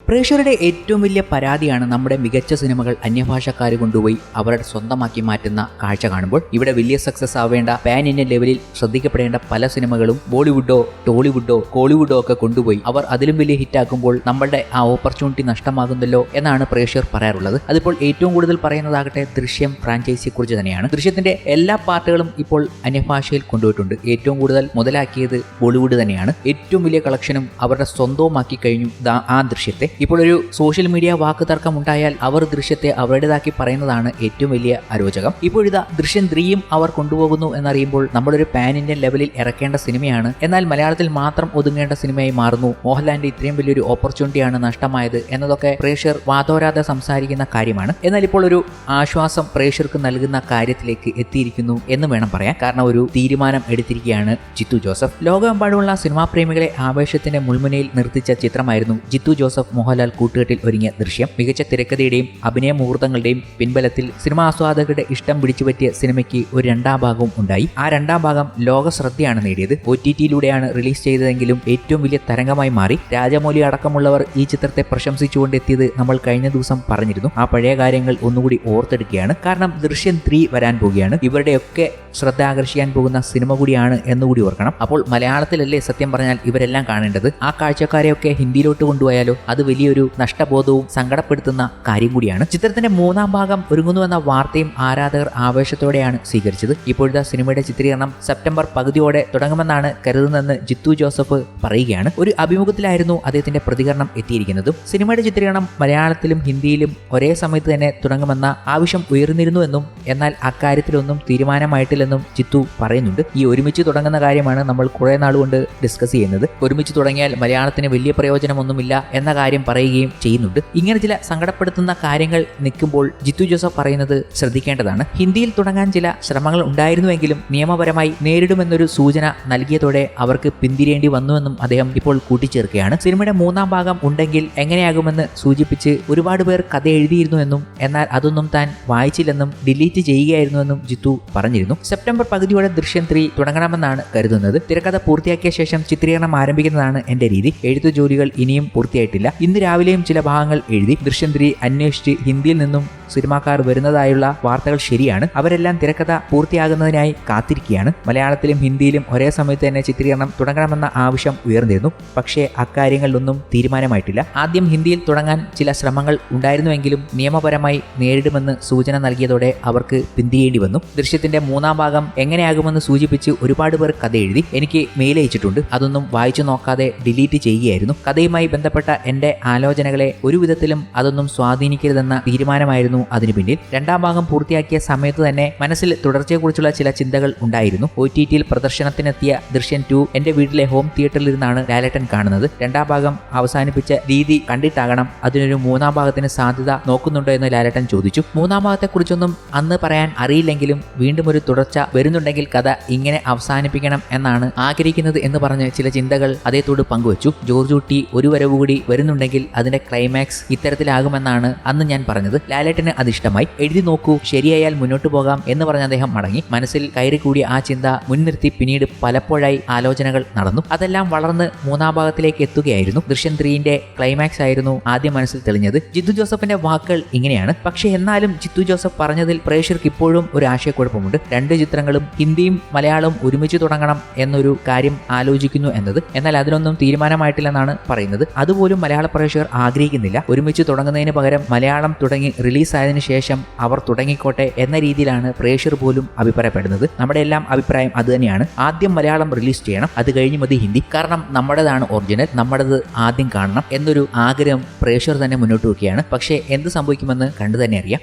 പ്രേക്ഷകരുടെ ഏറ്റവും വലിയ പരാതിയാണ് നമ്മുടെ മികച്ച സിനിമകൾ അന്യഭാഷക്കാർ കൊണ്ടുപോയി അവരുടെ സ്വന്തമാക്കി മാറ്റുന്ന കാഴ്ച കാണുമ്പോൾ. ഇവിടെ വലിയ സക്സസ് ആവേണ്ട പാൻ ഇന്ത്യൻ ലെവലിൽ ശ്രദ്ധിക്കപ്പെടേണ്ട പല സിനിമകളും ബോളിവുഡോ ടോളിവുഡോ കോളിവുഡോ ഒക്കെ കൊണ്ടുപോയി അവർ അതിലും വലിയ ഹിറ്റാക്കുമ്പോൾ നമ്മളുടെ ആ ഓപ്പർച്യൂണിറ്റി നഷ്ടമാകുന്നല്ലോ എന്നാണ് പ്രേക്ഷകർ പറയാറുള്ളത്. അതിപ്പോൾ ഏറ്റവും കൂടുതൽ പറയുന്നതാകട്ടെ ദൃശ്യം ഫ്രാഞ്ചൈസിയെ കുറിച്ച് തന്നെയാണ്. ദൃശ്യത്തിന്റെ എല്ലാ പാർട്ടുകളും ഇപ്പോൾ അന്യഭാഷയിൽ കൊണ്ടുപോയിട്ടുണ്ട്. ഏറ്റവും കൂടുതൽ മുതലാക്കിയത് ബോളിവുഡ് തന്നെയാണ്. ഏറ്റവും വലിയ കളക്ഷനും അവരുടെ സ്വന്തവുമാക്കി കഴിഞ്ഞു ആ ദൃശ്യത്തെ. ഇപ്പോൾ ഒരു സോഷ്യൽ മീഡിയ വാക്ക് തർക്കം ഉണ്ടായാൽ അവർ ദൃശ്യത്തെ അവരുടേതാക്കി പറയുന്നതാണ് ഏറ്റവും വലിയ അരോചകം. ഇപ്പോഴിതാ ദൃശ്യം 3യും അവർ കൊണ്ടുപോകുന്നു എന്നറിയുമ്പോൾ നമ്മളൊരു പാൻ ഇന്ത്യൻ ലെവലിൽ ഇറക്കേണ്ട സിനിമയാണ്, എന്നാൽ മലയാളത്തിൽ മാത്രം ഒതുങ്ങേണ്ട സിനിമയായി മാറുന്നു. മോഹൻലാലിന്റെ ഇത്രയും വലിയൊരു ഓപ്പർച്യൂണിറ്റിയാണ് നഷ്ടമായത് എന്നതൊക്കെ പ്രേക്ഷകർ വാതോരാതെ സംസാരിക്കുന്ന കാര്യമാണ്. എന്നാൽ ഇപ്പോൾ ഒരു ആശ്വാസം പ്രേക്ഷകർക്ക് നൽകുന്ന കാര്യത്തിലേക്ക് എത്തിയിരിക്കുന്നു എന്ന് വേണം പറയാൻ. കാരണം ഒരു തീരുമാനം എടുത്തിരിക്കുകയാണ് ജിത്തു ജോസഫ്. ലോകമെമ്പാടുമുള്ള സിനിമാ പ്രേമികളെ ആവേശത്തിന്റെ മുൾമുനയിൽ നിർത്തിച്ച ചിത്രമായിരുന്നു ജിത്തു ജോസഫ് മോഹൻലാൽ കൂട്ടുകെട്ടിൽ ഒരുങ്ങിയ ദൃശ്യം. മികച്ച തിരക്കഥയുടെയും അഭിനയ മുഹൂർത്തങ്ങളുടെയും പിൻബലത്തിൽ സിനിമാ ആസ്വാദകരുടെ ഇഷ്ടം പിടിച്ചുപറ്റിയ സിനിമയ്ക്ക് ഒരു രണ്ടാം ഭാഗവും ഉണ്ടായി. ആ രണ്ടാം ഭാഗം ലോക ശ്രദ്ധയാണ് നേടിയത്. OTTയിലൂടെയാണ് റിലീസ് ചെയ്തതെങ്കിലും ഏറ്റവും വലിയ തരംഗമായി മാറി. രാജമൗലി അടക്കമുള്ളവർ ഈ ചിത്രത്തെ പ്രശംസിച്ചുകൊണ്ടെത്തിയത് നമ്മൾ കഴിഞ്ഞ ദിവസം പറഞ്ഞിരുന്നു. ആ പഴയ കാര്യങ്ങൾ ഒന്നുകൂടി ഓർത്തെടുക്കുകയാണ്. കാരണം ദൃശ്യം 3 വരാൻ പോവുകയാണ്. ഇവരുടെയൊക്കെ ശ്രദ്ധ ആകർഷിക്കാൻ പോകുന്ന സിനിമ കൂടിയാണ് എന്നുകൂടി ഓർക്കണം. അപ്പോൾ മലയാളത്തിലല്ലേ സത്യം പറഞ്ഞാൽ ഇവരെല്ലാം കാണേണ്ടത്. ആ കാഴ്ചക്കാരെയൊക്കെ ഹിന്ദിയിലോട്ട് കൊണ്ടുപോയാലോ അത് വലിയൊരു നഷ്ടബോധവും സങ്കടപ്പെടുത്തുന്ന കാര്യം കൂടിയാണ്. ചിത്രത്തിന്റെ 3ാം ഭാഗം ഒരുങ്ങുന്നുവെന്ന വാർത്തയും ആരാധകർ ആവേശത്തോടെയാണ് സ്വീകരിച്ചത്. ഇപ്പോഴത്തെ സിനിമയുടെ ചിത്രീകരണം സെപ്റ്റംബർ പകുതിയോടെ തുടങ്ങുമെന്നാണ് കരുതുന്നതെന്ന് ജിത്തു ജോസഫ് പറയുകയാണ്. ഒരു അഭിമുഖത്തിലായിരുന്നു അദ്ദേഹത്തിന്റെ പ്രതികരണം എത്തിയിരിക്കുന്നതും. സിനിമയുടെ ചിത്രീകരണം മലയാളത്തിലും ഹിന്ദിയിലും ഒരേ സമയത്ത് തന്നെ തുടങ്ങുമെന്ന ആവശ്യം ഉയർന്നിരുന്നുവെന്നും എന്നാൽ അക്കാര്യത്തിലൊന്നും തീരുമാനമായിട്ടില്ലെന്നും ജിത്തു പറയുന്നുണ്ട്. ഈ ഒരുമിച്ച് തുടങ്ങുന്ന കാര്യമാണ് നമ്മൾ കുറെ നാളുകൊണ്ട് ഡിസ്കസ് ചെയ്യുന്നത്. ഒരുമിച്ച് തുടങ്ങിയാൽ മലയാളത്തിന് വലിയ പ്രയോജനമൊന്നുമില്ല എന്ന കാര്യം പറയുകയും ചെയ്യുന്നുണ്ട്. ഇങ്ങനെ ചില സങ്കടപ്പെടുത്തുന്ന കാര്യങ്ങൾ നിൽക്കുമ്പോൾ ജിത്തു ജോസഫ് പറയുന്നത് ശ്രദ്ധിക്കേണ്ടതാണ്. ഹിന്ദിയിൽ തുടങ്ങാൻ ചില ശ്രമങ്ങൾ ഉണ്ടായിരുന്നുവെങ്കിലും നിയമപരമായി നേരിടുമെന്നൊരു സൂചന നൽകിയതോടെ അവർക്ക് പിന്തിരേണ്ടി വന്നുവെന്നും അദ്ദേഹം ഇപ്പോൾ കൂട്ടിച്ചേർക്കുകയാണ്. സിനിമയുടെ 3ാം ഭാഗം ഉണ്ടെങ്കിൽ എങ്ങനെയാകുമെന്ന് സൂചിപ്പിച്ച് ഒരുപാട് പേർ കഥ എഴുതിയിരുന്നുവെന്നും എന്നാൽ അതൊന്നും താൻ വായിച്ചില്ലെന്നും ഡിലീറ്റ് ചെയ്യുകയായിരുന്നുവെന്നും ജിത്തു പറഞ്ഞിരുന്നു. സെപ്റ്റംബർ പകുതിയോടെ ദൃശ്യം 3 തുടങ്ങണമെന്നാണ് കരുതുന്നത്. തിരക്കഥ പൂർത്തിയാക്കിയ ശേഷം ചിത്രീകരണം ആരംഭിക്കുന്നതാണ് എന്റെ രീതി. എഴുത്തു ജോലികൾ ഇനിയും പൂർത്തിയായിട്ടില്ല. ഇന്ന് രാവിലെയും ചില ഭാഗങ്ങൾ എഴുതി. ദൃശ്യം 3 അന്വേഷിച്ച് ഹിന്ദിയിൽ നിന്നും സിനിമാക്കാർ വരുന്നതായുള്ള വാർത്തകൾ ശരിയാണ്. അവരെല്ലാം തിരക്കഥ പൂർത്തിയാകുന്നതിനായി കാത്തിരിക്കുകയാണ്. മലയാളത്തിലും ഹിന്ദിയിലും ഒരേ സമയത്ത് തന്നെ ചിത്രീകരണം തുടങ്ങണമെന്ന ആവശ്യം ഉയർന്നിരുന്നു. പക്ഷേ അക്കാര്യങ്ങളിലൊന്നും തീരുമാനമായിട്ടില്ല. ആദ്യം ഹിന്ദിയിൽ തുടങ്ങാൻ ചില ശ്രമങ്ങൾ ഉണ്ടായിരുന്നുവെങ്കിലും നിയമപരമായി നേരിടുമെന്ന് സൂചന നൽകിയതോടെ അവർക്ക് പിന്തിരിയേണ്ടി വന്നു. ദൃശ്യത്തിന്റെ 3ാം ഭാഗം എങ്ങനെയാകുമെന്ന് സൂചിപ്പിച്ച് ഒരുപാട് പേർ കഥ എഴുതി എനിക്ക് മെയിൽ അയച്ചിട്ടുണ്ട്. അതൊന്നും വായിച്ചു നോക്കാതെ ഡിലീറ്റ് ചെയ്യുകയായിരുന്നു. കഥയുമായി ബന്ധപ്പെട്ട എന്റെ ആലോചനകളെ ഒരു വിധത്തിലും അതൊന്നും സ്വാധീനിക്കരുതെന്ന തീരുമാനമായിരുന്നു അതിനു പിന്നിൽ. 2ാം ഭാഗം പൂർത്തിയാക്കിയ സമയത്ത് തന്നെ മനസ്സിൽ തുടർച്ചയെക്കുറിച്ചുള്ള ചില ചിന്തകൾ ഉണ്ടായിരുന്നു. OTTയിൽ പ്രദർശനത്തിനെത്തിയ ദൃശ്യം 2 എന്റെ വീട്ടിലെ ഹോം തിയേറ്ററിലിരുന്നാണ് ലാലേട്ടൻ കാണുന്നത്. 2ാം ഭാഗം അവസാനിപ്പിച്ച രീതി കണ്ടിട്ടാകണം അതിനൊരു 3ാം ഭാഗത്തിന് സാധ്യത നോക്കുന്നുണ്ടോ എന്ന് ലാലേട്ടൻ ചോദിച്ചു. 3ാം ഭാഗത്തെക്കുറിച്ചൊന്നും അന്ന് പറയാൻ അറിയില്ലെങ്കിലും വീണ്ടും ഒരു തുടർച്ച വരുന്നുണ്ടെങ്കിൽ കഥ ഇങ്ങനെ അവസാനിപ്പിക്കണം എന്നാണ് ആഗ്രഹിക്കുന്നത് എന്ന് പറഞ്ഞ് ചില ചിന്തകൾ അദ്ദേഹത്തോട് പങ്കുവച്ചു. ജോർജ് കുട്ടി ഒരു വരവ് കൂടി വരുന്നുണ്ടെങ്കിൽ അതിന്റെ ക്ലൈമാക്സ് ഇത്തരത്തിലാകുമെന്നാണ് അന്ന് ഞാൻ പറഞ്ഞത്. ലാലേട്ടന് അതിഷ്ടമായി. എഴുതി നോക്കൂ, ശരിയായാൽ മുന്നോട്ട് പോകാം എന്ന് പറഞ്ഞ അദ്ദേഹം മടങ്ങി. മനസ്സിൽ കയറി കൂടിയ ആ ചിന്ത മുൻനിർത്തി പിന്നീട് പലപ്പോഴായി ആലോചനകൾ നടന്നു. അതെല്ലാം വളർന്ന് 3ാം ഭാഗത്തിലേക്ക് എത്തുകയായിരുന്നു. ദൃശ്യം 3ന്റെ ക്ലൈമാക്സ് ആയിരുന്നു ആദ്യം മനസ്സിൽ തെളിഞ്ഞത്. ജിത്തു ജോസഫിന്റെ വാക്കുകൾ ഇങ്ങനെയാണ്. പക്ഷേ എന്നാലും ജിത്തു ജോസഫ് പറഞ്ഞതിൽ പ്രേക്ഷകർക്ക് ഇപ്പോഴും ഒരു ആശയക്കുഴപ്പമുണ്ട്. 2 ചിത്രങ്ങളും ഹിന്ദിയും മലയാളവും ഒരുമിച്ച് തുടങ്ങണം എന്നൊരു കാര്യം ആലോചിക്കുന്നു എന്നത്. എന്നാൽ അതിനൊന്നും തീരുമാനമായിട്ടില്ലെന്നാണ് പറയുന്നത്. അതുപോലും മലയാള പ്രേക്ഷകർ ആഗ്രഹിക്കുന്നില്ല. ഒരുമിച്ച് തുടങ്ങുന്നതിന് പകരം മലയാളം തുടങ്ങി റിലീസായതിനു ശേഷം അവർ തുടങ്ങിക്കോട്ടെ എന്ന രീതിയിലാണ് പ്രേക്ഷകർ പോലും അഭിപ്രായപ്പെടുന്നത്. നമ്മുടെ എല്ലാം അഭിപ്രായം അത് തന്നെയാണ്. ആദ്യം മലയാളം റിലീസ് ചെയ്യണം, അത് കഴിഞ്ഞ് മതി ഹിന്ദി. കാരണം നമ്മുടേതാണ് ഒറിജിനൽ, നമ്മുടേത് ആദ്യം കാണണം എന്നൊരു ആഗ്രഹം പ്രേക്ഷകർ തന്നെ മുന്നോട്ട് വെക്കുകയാണ്. പക്ഷേ എന്ത് സംഭവിക്കുമെന്ന് കണ്ടു തന്നെ അറിയാം.